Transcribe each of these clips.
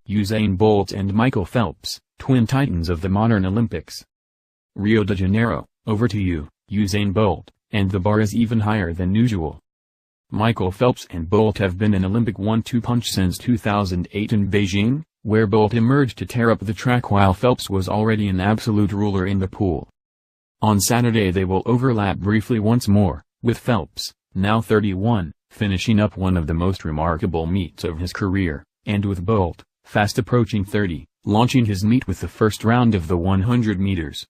Usain Bolt and Michael Phelps, twin titans of the modern Olympics. Rio de Janeiro, over to you, Usain Bolt, and the bar is even higher than usual. Michael Phelps and Bolt have been an Olympic 1-2 punch since 2008 in Beijing, where Bolt emerged to tear up the track while Phelps was already an absolute ruler in the pool. On Saturday they will overlap briefly once more, with Phelps, now 31, finishing up one of the most remarkable meets of his career, and with Bolt, fast approaching 30, launching his meet with the first round of the 100 meters.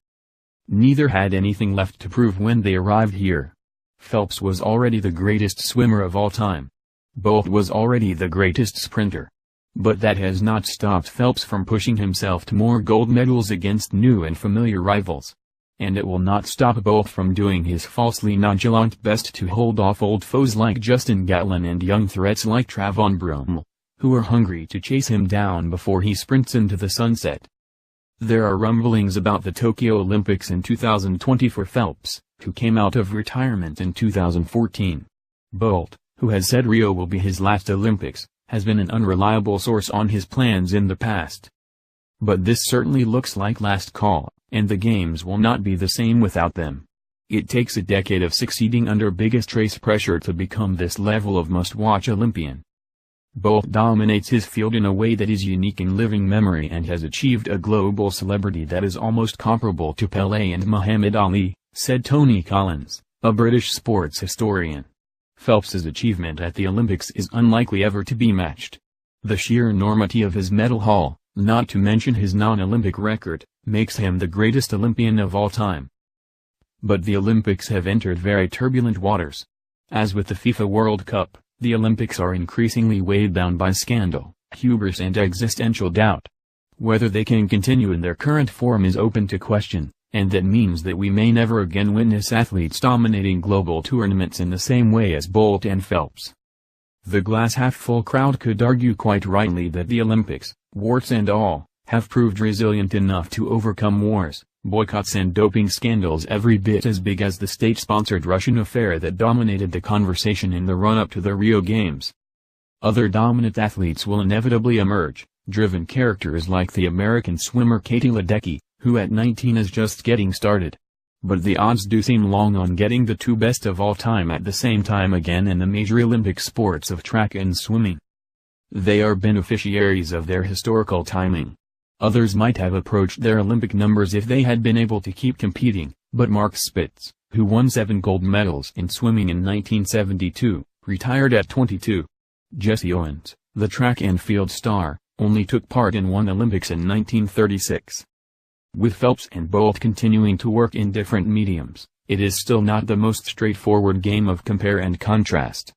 Neither had anything left to prove when they arrived here. Phelps was already the greatest swimmer of all time. Bolt was already the greatest sprinter. But that has not stopped Phelps from pushing himself to more gold medals against new and familiar rivals. And it will not stop Bolt from doing his falsely nonchalant best to hold off old foes like Justin Gatlin and young threats like Travon Brummel, who are hungry to chase him down before he sprints into the sunset. There are rumblings about the Tokyo Olympics in 2020 for Phelps, who came out of retirement in 2014. Bolt, who has said Rio will be his last Olympics, has been an unreliable source on his plans in the past. But this certainly looks like last call, and the games will not be the same without them. It takes a decade of succeeding under biggest race pressure to become this level of must-watch Olympian. Bolt dominates his field in a way that is unique in living memory and has achieved a global celebrity that is almost comparable to Pelé and Muhammad Ali, said Tony Collins, a British sports historian. Phelps's achievement at the Olympics is unlikely ever to be matched. The sheer enormity of his medal haul, not to mention his non-Olympic record, makes him the greatest Olympian of all time. But the Olympics have entered very turbulent waters. As with the FIFA World Cup, the Olympics are increasingly weighed down by scandal, hubris and existential doubt. Whether they can continue in their current form is open to question, and that means that we may never again witness athletes dominating global tournaments in the same way as Bolt and Phelps. The glass-half-full crowd could argue quite rightly that the Olympics, warts and all, have proved resilient enough to overcome wars, boycotts and doping scandals every bit as big as the state-sponsored Russian affair that dominated the conversation in the run-up to the Rio Games. Other dominant athletes will inevitably emerge, driven characters like the American swimmer Katie Ledecky, who at 19 is just getting started. But the odds do seem long on getting the two best of all time at the same time again in the major Olympic sports of track and swimming. They are beneficiaries of their historical timing. Others might have approached their Olympic numbers if they had been able to keep competing, but Mark Spitz, who won 7 gold medals in swimming in 1972, retired at 22. Jesse Owens, the track and field star, only took part in one Olympics in 1936. With Phelps and Bolt continuing to work in different mediums, it is still not the most straightforward game of compare and contrast.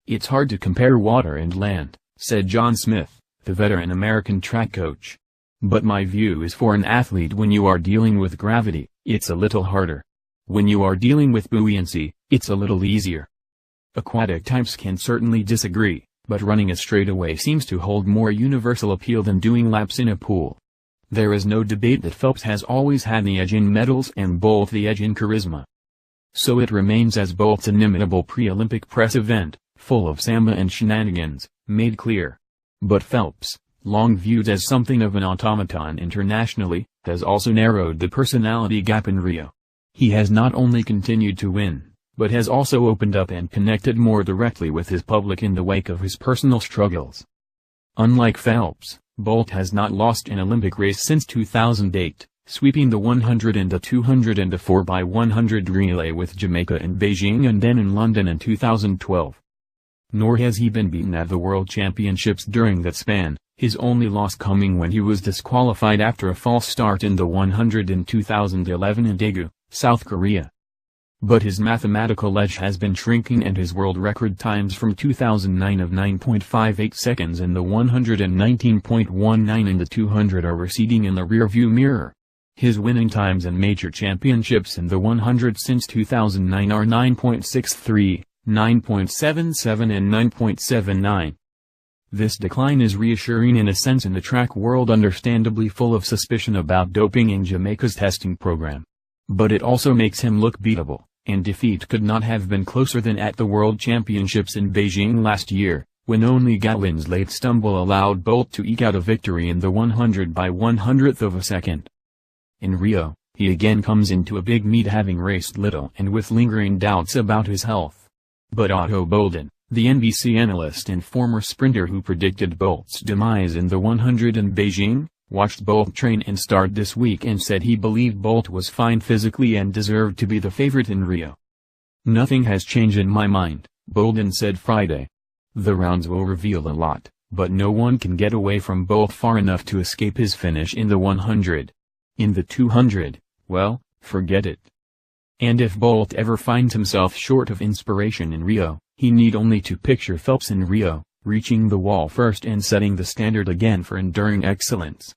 It's hard to compare water and land, said John Smith, the veteran American track coach. But my view is for an athlete when you are dealing with gravity, it's a little harder. When you are dealing with buoyancy, it's a little easier. Aquatic types can certainly disagree, but running a straightaway seems to hold more universal appeal than doing laps in a pool. There is no debate that Phelps has always had the edge in medals and Bolt the edge in charisma. So it remains as Bolt's inimitable pre-Olympic press event, full of samba and shenanigans, made clear. But Phelps, long viewed as something of an automaton internationally, has also narrowed the personality gap in Rio. He has not only continued to win, but has also opened up and connected more directly with his public in the wake of his personal struggles. Unlike Phelps, Bolt has not lost an Olympic race since 2008, sweeping the 100 and the 200 and the 4x100 relay with Jamaica in Beijing and then in London in 2012. Nor has he been beaten at the World Championships during that span, his only loss coming when he was disqualified after a false start in the 100 in 2011 in Daegu, South Korea. But his mathematical edge has been shrinking and his world record times from 2009 of 9.58 seconds in the 100 and 19.19 in the 200 are receding in the rearview mirror. His winning times in major championships in the 100 since 2009 are 9.63, 9.77 and 9.79. This decline is reassuring in a sense in the track world understandably full of suspicion about doping in Jamaica's testing program. But it also makes him look beatable, and defeat could not have been closer than at the World Championships in Beijing last year, when only Gatlin's late stumble allowed Bolt to eke out a victory in the 100 by 100th of a second. In Rio, he again comes into a big meet having raced little and with lingering doubts about his health. But Otto Bolden, the NBC analyst and former sprinter who predicted Bolt's demise in the 100 in Beijing, watched Bolt train and start this week and said he believed Bolt was fine physically and deserved to be the favorite in Rio. "Nothing has changed in my mind," Bolden said Friday. "The rounds will reveal a lot, but no one can get away from Bolt far enough to escape his finish in the 100. In the 200, well, forget it." And if Bolt ever finds himself short of inspiration in Rio, he need only to picture Phelps in Rio, reaching the wall first and setting the standard again for enduring excellence.